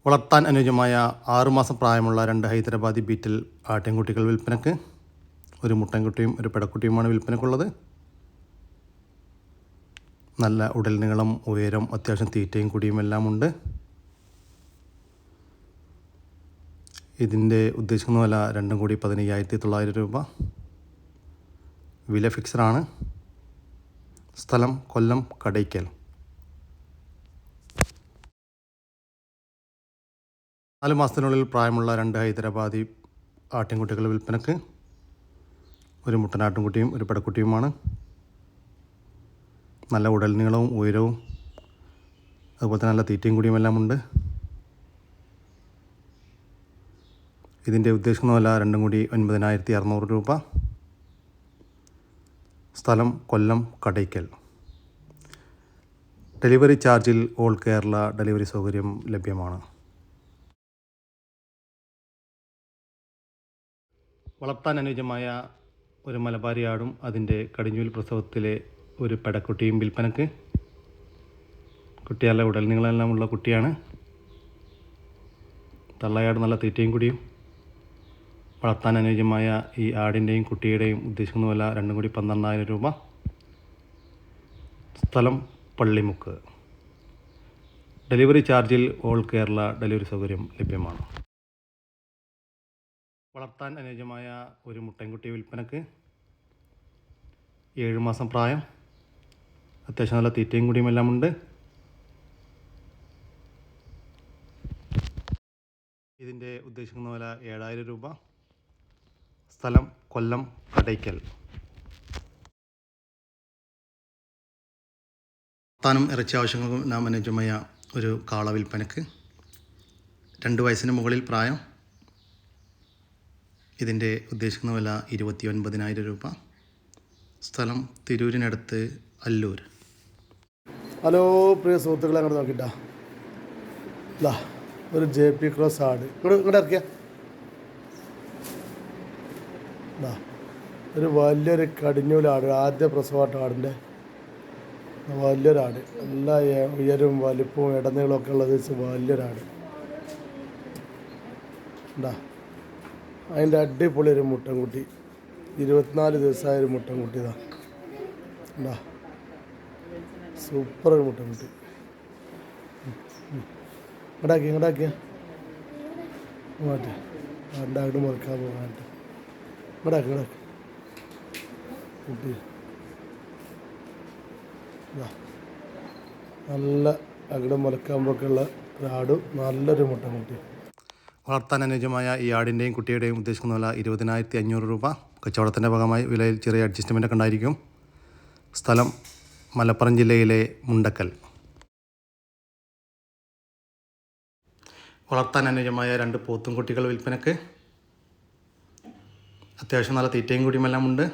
വളർത്താൻ അനുയോജ്യമായ 6 മാസം പ്രായമുള്ള 2 ഹൈദരാബാദി ബീറ്റൽ ആട്ടിൻകുട്ടികൾ വിൽപ്പനക്ക്. ഒരു മുട്ടൻകുട്ടിയും ഒരു പെടക്കുട്ടിയുമാണ് വിൽപ്പനക്കുള്ളത്. നല്ല ഉടൽ നീളം, ഉയരം, അത്യാവശ്യം തീറ്റയും കുടിയും എല്ലാം ഉണ്ട്. ഇതിൻ്റെ ഉദ്ദേശിക്കുന്ന വില രണ്ടും കൂടി 15,900 രൂപ. വില ഫിക്സഡാണ്. സ്ഥലം കൊല്ലം കടയ്ക്കൽ. 4 മാസത്തിനുള്ളിൽ പ്രായമുള്ള 2 ഹൈദരാബാദി ആട്ടിൻകുട്ടികൾ വിൽപ്പനക്ക്. ഒരു മുട്ടനാട്ടിൻകുട്ടിയും ഒരു പെടക്കുട്ടിയുമാണ്. നല്ല ഉടൽ നീളവും ഉയരവും അതുപോലെ തന്നെ നല്ല തീറ്റയും കുടിയും എല്ലാം ഉണ്ട്. ഇതിൻ്റെ ഉദ്ദേശിക്കുന്ന വില രണ്ടും കൂടി 9,600 രൂപ. സ്ഥലം കൊല്ലം കടയ്ക്കൽ. ഡെലിവറി ചാർജിൽ ഓൾ കേരള ഡെലിവറി സൗകര്യം ലഭ്യമാണ്. വളർത്താൻ അനുയോജ്യമായ ഒരു മലബാരി ആടും അതിൻ്റെ കടിഞ്ഞൂൽ പ്രസവത്തിലെ ഒരു പെടക്കുട്ടിയും വിൽപ്പനക്ക്. കുട്ടികളുടെ ഉടൽ നീളമെല്ലാമുള്ള കുട്ടിയാണ്. തള്ളയാട് നല്ല തീറ്റയും കുടിയും. വളർത്താൻ അനുയോജ്യമായ ഈ ആടിൻ്റെയും കുട്ടിയുടെയും ഉദ്ദേശിക്കുന്ന വില രണ്ടും കൂടി 12,000 രൂപ. സ്ഥലം പള്ളിമുക്ക്. ഡെലിവറി ചാർജിൽ ഓൾ കേരള ഡെലിവറി സൗകര്യം ലഭ്യമാണ്. വളർത്താൻ അനുയോജ്യമായ ഒരു മുട്ടൻകുട്ടി വിൽപ്പനക്ക്. 7 മാസം പ്രായം. അത്യാവശ്യം നല്ല തീറ്റയും കുടിയും എല്ലാം ഉണ്ട്. ഇതിൻ്റെ ഉദ്ദേശിക്കുന്ന വില 7,000 രൂപ. സ്ഥലം കൊല്ലം കടയ്ക്കൽ. വളർത്താനും ഇറച്ചി ആവശ്യങ്ങൾക്കും അനുയോജ്യമായ ഒരു കാള വിൽപ്പനക്ക്. 2 വയസ്സിന് മുകളിൽ പ്രായം. ഇതിൻ്റെ ഉദ്ദേശിക്കുന്ന വില 29,000 രൂപ. സ്ഥലം തിരൂരിനടുത്ത് അല്ലൂർ. ഹലോ പ്രിയ സുഹൃത്തുക്കളെ, അങ്ങോട്ട് നോക്കിട്ടാ ഒരു JP ക്രോസ് ആട് ഇങ്ങോട്ട് ഇറക്കിയ ഒരു വലിയൊരു കടിഞ്ഞൂലാട്. ആദ്യ പ്രസവമായിട്ട് ആടിൻ്റെ വലിയൊരാട്. എല്ലാ ഉയരും വലിപ്പവും ഇടനീളവും ഒക്കെ ഉള്ളത് വലിയൊരാട്. അതിൻ്റെ അടിപൊളി ഒരു മുട്ടൻകുട്ടി. 24 ദിവസമായ ഒരു മുട്ടൻകുട്ടി. സൂപ്പർ ഒരു മുട്ടൻകുട്ടി. ഇങ്ങോട്ടാക്കിയ മാറ്റി രണ്ടായിട്ട് മുറിക്കാൻ പോകാനായിട്ട് ഇങ്ങോട്ടാക്കി കുട്ടി. നല്ല അകിടം മുലക്കാകുമ്പോഴൊക്കെയുള്ള ഒരാടും നല്ലൊരു മുട്ടൻകുട്ടി. വളർത്താൻ അനുയോജ്യമായ ഈ ആടിൻ്റെയും കുട്ടിയുടെയും ഉദ്ദേശിക്കുന്ന വില 20,500 രൂപ. കച്ചവടത്തിൻ്റെ ഭാഗമായി വിലയിൽ ചെറിയ അഡ്ജസ്റ്റ്മെൻ്റൊക്കെ ഉണ്ടായിരിക്കും. സ്ഥലം മലപ്പുറം ജില്ലയിലെ മുണ്ടക്കൽ. വളർത്താൻ അനുയോജ്യമായ 2 പോത്തും കുട്ടികൾ വിൽപ്പനക്ക്. അത്യാവശ്യം നല്ല തീറ്റയും കുടിയുമെല്ലാം ഉണ്ട്.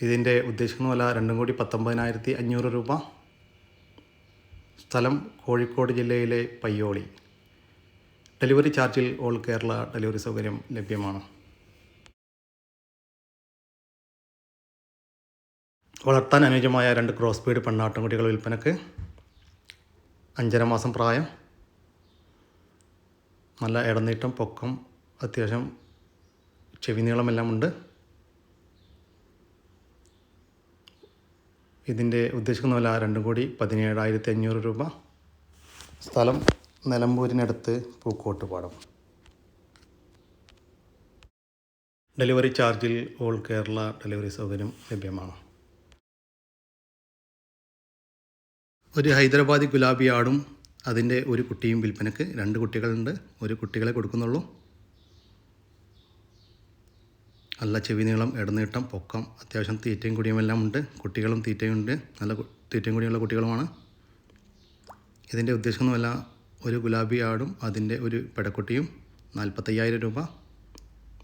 ഇതിൻ്റെ ഉദ്ദേശിക്കുന്ന വില രണ്ടും കൂടി 19,500 രൂപ. സ്ഥലം കോഴിക്കോട് ജില്ലയിലെ പയ്യോളി. ഡെലിവറി ചാർജിൽ ഓൾ കേരള ഡെലിവറി സൗകര്യം ലഭ്യമാണ്. വളർത്താൻ അനുയോജ്യമായ 2 ക്രോസ് ബീഡ് പെണ്ണാട്ടുംകുട്ടികൾ വിൽപ്പനക്ക്. 5.5 മാസം പ്രായം. നല്ല ഇടനീട്ടം, പൊക്കം, അത്യാവശ്യം ചെവി നീളമെല്ലാം ഉണ്ട്. ഇതിൻ്റെ ഉദ്ദേശിക്കുന്ന വില രണ്ടും കൂടി 17,500 രൂപ. സ്ഥലം നിലമ്പൂരിനടുത്ത് പൂക്കോട്ടുപാടം. ഡെലിവറി ചാർജിൽ ഓൾ കേരള ഡെലിവറി സൗകര്യം ലഭ്യമാണ്. ഒരു ഹൈദരാബാദി ഗുലാബി ആടും അതിൻ്റെ ഒരു കുട്ടിയും വിൽപ്പനക്ക്. 2 കുട്ടികളുണ്ട്. ഒരു കുട്ടികളെ കൊടുക്കുന്നുള്ളൂ. നല്ല ചെവി നീളം, ഇടനീട്ടം, പൊക്കം, അത്യാവശ്യം തീറ്റയും കുടിയുമെല്ലാം ഉണ്ട്. കുട്ടികളും തീറ്റയുണ്ട്. നല്ല തീറ്റയും കുടിയുള്ള കുട്ടികളുമാണ്. ഇതിൻ്റെ ഉദ്ദേശിക്കുന്ന വില ഒരു ഗുലാബി ആടും അതിൻ്റെ ഒരു പെടക്കുട്ടിയും 45,000 രൂപ.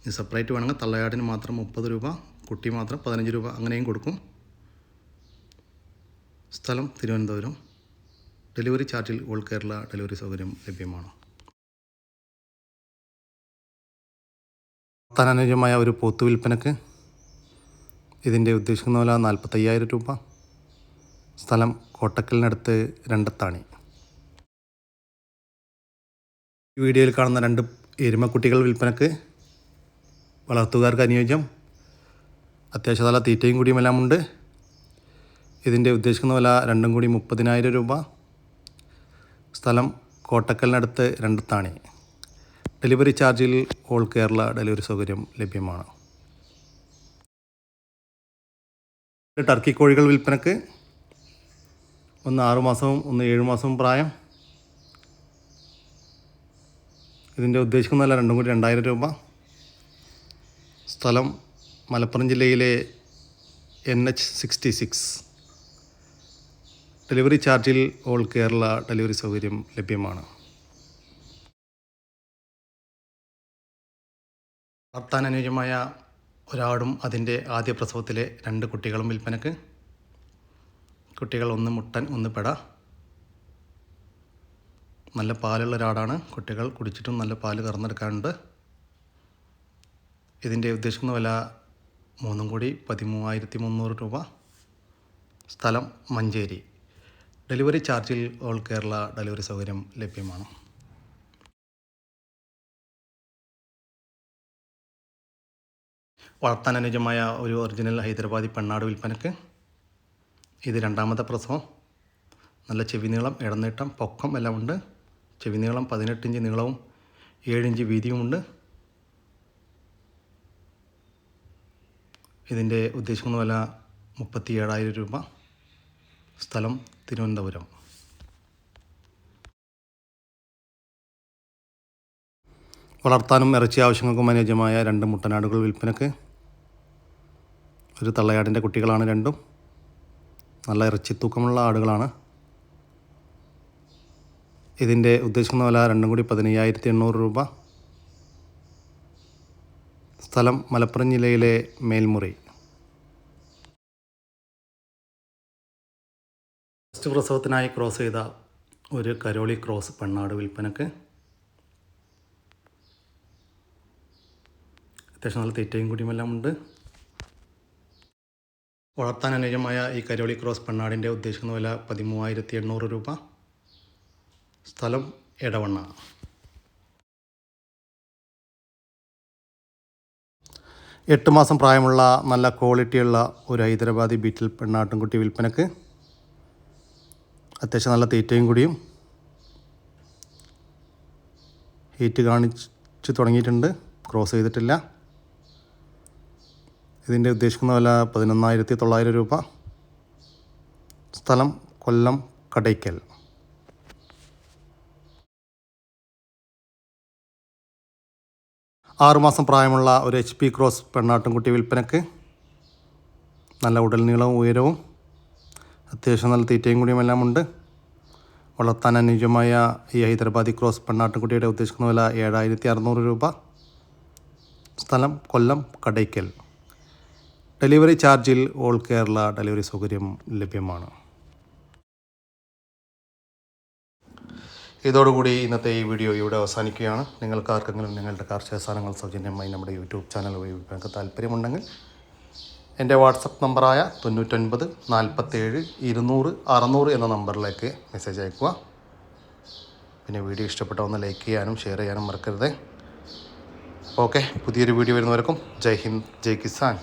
ഇത് സെപ്പറേറ്റ് വേണമെങ്കിൽ തള്ളയാടിന് മാത്രം 30 രൂപ, കുട്ടി മാത്രം 15 രൂപ, അങ്ങനെയും കൊടുക്കും. സ്ഥലം തിരുവനന്തപുരം. ഡെലിവറി ചാർജിൽ ഓൾ കേരള ഡെലിവറി സൗകര്യം ലഭ്യമാണ്. വളർത്താൻ അനുയോജ്യമായ ഒരു പോത്ത് വിൽപ്പനക്ക്. ഇതിൻ്റെ ഉദ്ദേശിക്കുന്ന വില 45,000 രൂപ. സ്ഥലം കോട്ടക്കലിനടുത്ത് രണ്ടത്താണി. ഈ വീഡിയോയിൽ കാണുന്ന 2 എരുമക്കുട്ടികൾ വിൽപ്പനക്ക്. വളർത്തുകാർക്ക് അനുയോജ്യം. അത്യാവശ്യം നല്ല തീറ്റയും കൂടിയുമെല്ലാം ഉണ്ട്. ഇതിൻ്റെ ഉദ്ദേശിക്കുന്ന വില രണ്ടും കൂടി 30,000 രൂപ. സ്ഥലം കോട്ടക്കലിനടുത്ത് രണ്ടത്താണി. ഡെലിവറി ചാർജിൽ ഓൾ കേരള ഡെലിവറി സൗകര്യം ലഭ്യമാണ്. ടർക്കി കോഴികൾ വിൽപ്പനക്ക്. ഒന്ന് 6 മാസവും ഒന്ന് 7 മാസവും പ്രായം. ഇതിൻ്റെ ഉദ്ദേശിക്കുന്ന വില രണ്ടും കൂടി 2,000 രൂപ. സ്ഥലം മലപ്പുറം ജില്ലയിലെ NH66. ഡെലിവറി ചാർജിൽ ഓൾ കേരള ഡെലിവറി സൗകര്യം ലഭ്യമാണ്. വളർത്താൻ അനുയോജ്യമായ ഒരാടും അതിൻ്റെ ആദ്യ പ്രസവത്തിലെ 2 കുട്ടികളും വിൽപ്പനക്ക്. കുട്ടികൾ ഒന്ന് മുട്ടൻ ഒന്ന് പെട. നല്ല പാലുള്ള ഒരാടാണ്. കുട്ടികൾ കുടിച്ചിട്ടും നല്ല പാല് കറന്നെടുക്കാനുണ്ട്. ഇതിൻ്റെ ഉദ്ദേശിക്കുന്ന വില മൂന്നും കൂടി 13,300 രൂപ. സ്ഥലം മഞ്ചേരി. ഡെലിവറി ചാർജിൽ ഓൾ കേരള ഡെലിവറി സൗകര്യം ലഭ്യമാണ്. വളർത്താൻ അനുയോജ്യമായ ഒരു ഒറിജിനൽ ഹൈദരാബാദി പെണ്ണാട് വിൽപ്പനക്ക്. ഇത് 2ാമത്തെ പ്രസവം. നല്ല ചെവിനീളം, ഇടനീട്ടം, പൊക്കം എല്ലാം ഉണ്ട്. ചെവിനീളം 18 ഇഞ്ച് നീളവും 7 ഇഞ്ച് വീതിയുമുണ്ട്. ഇതിൻ്റെ ഉദ്ദേശിക്കുന്ന വില 37,000 രൂപ. സ്ഥലം തിരുവനന്തപുരം. വളർത്താനും ഇറച്ചി ആവശ്യങ്ങൾക്കും അനുയോജ്യമായ 2 മുട്ടനാടുകൾ വിൽപ്പനക്ക്. ഒരു തള്ളയാടിൻ്റെ കുട്ടികളാണ് രണ്ടും. നല്ല ഇറച്ചി തൂക്കമുള്ള ആടുകളാണ്. ഇതിൻ്റെ ഉദ്ദേശിക്കുന്ന വില രണ്ടും കൂടി 15,800 രൂപ. സ്ഥലം മലപ്പുറം ജില്ലയിലെ മേൽമുറി. ഫസ്റ്റ് പ്രസവത്തിനായി ക്രോസ് ചെയ്ത ഒരു കരോളി ക്രോസ് പെണ്ണാട് വിൽപ്പനക്ക്. അത്യാവശ്യം നല്ല തീറ്റയും കൂടിയുമെല്ലാം ഉണ്ട്. വളർത്താൻ അനുയോജ്യമായ ഈ കരോളി ക്രോസ് പെണ്ണാടിൻ്റെ ഉദ്ദേശിക്കുന്ന വില 13,800 രൂപ. സ്ഥലം എടവണ്ണ. എട്ട് മാസം പ്രായമുള്ള നല്ല ക്വാളിറ്റിയുള്ള ഒരു ഹൈദരാബാദി ബീറ്റിൽ പെണ്ണാട്ടുംകുട്ടി വിൽപ്പനക്ക്. അത്യാവശ്യം നല്ല തീറ്റയും കൂടിയും. ഹീറ്റ് കാണിച്ച് തുടങ്ങിയിട്ടുണ്ട്. ക്രോസ് ചെയ്തിട്ടില്ല. ഇതിൻ്റെ ഉദ്ദേശിക്കുന്ന വില 11,900 രൂപ. സ്ഥലം കൊല്ലം കടയ്ക്കൽ. ആറുമാസം പ്രായമുള്ള ഒരു HP ക്രോസ് പെണ്ണാട്ടുംകുട്ടി വിൽപ്പനക്ക്. നല്ല ഉടൽ നീളവും ഉയരവും അത്യാവശ്യം നല്ല തീറ്റയും കൂടിയുമെല്ലാം ഉണ്ട്. വളർത്താൻ അനുയോജ്യമായ ഈ ഹൈദരാബാദി ക്രോസ് പെണ്ണാട്ടുംകുട്ടിയുടെ ഉദ്ദേശിക്കുന്ന വില 7,600 രൂപ. സ്ഥലം കൊല്ലം കടയ്ക്കൽ. ഡെലിവറി ചാർജിൽ ഓൾ കേരള ഡെലിവറി സൗകര്യം ലഭ്യമാണ്. ഇതോടുകൂടി ഇന്നത്തെ ഈ വീഡിയോ ഇവിടെ അവസാനിക്കുകയാണ്. നിങ്ങൾക്ക് ആർക്കെങ്കിലും നിങ്ങളുടെ കാർഷിക സാധനങ്ങൾ സൗജന്യമായി നമ്മുടെ യൂട്യൂബ് ചാനൽ വഴി നിങ്ങൾക്ക് താല്പര്യമുണ്ടെങ്കിൽ എൻ്റെ വാട്സപ്പ് നമ്പറായ 99 47 200 600 എന്ന നമ്പറിലേക്ക് മെസ്സേജ് അയയ്ക്കുക. പിന്നെ വീഡിയോ ഇഷ്ടപ്പെട്ട ഒന്ന് ലൈക്ക് ചെയ്യാനും ഷെയർ ചെയ്യാനും മറക്കരുത്. ഓക്കെ, പുതിയൊരു വീഡിയോ വരുന്നവർക്കും ജയ് ഹിന്ദ്, ജയ് കിസാൻ.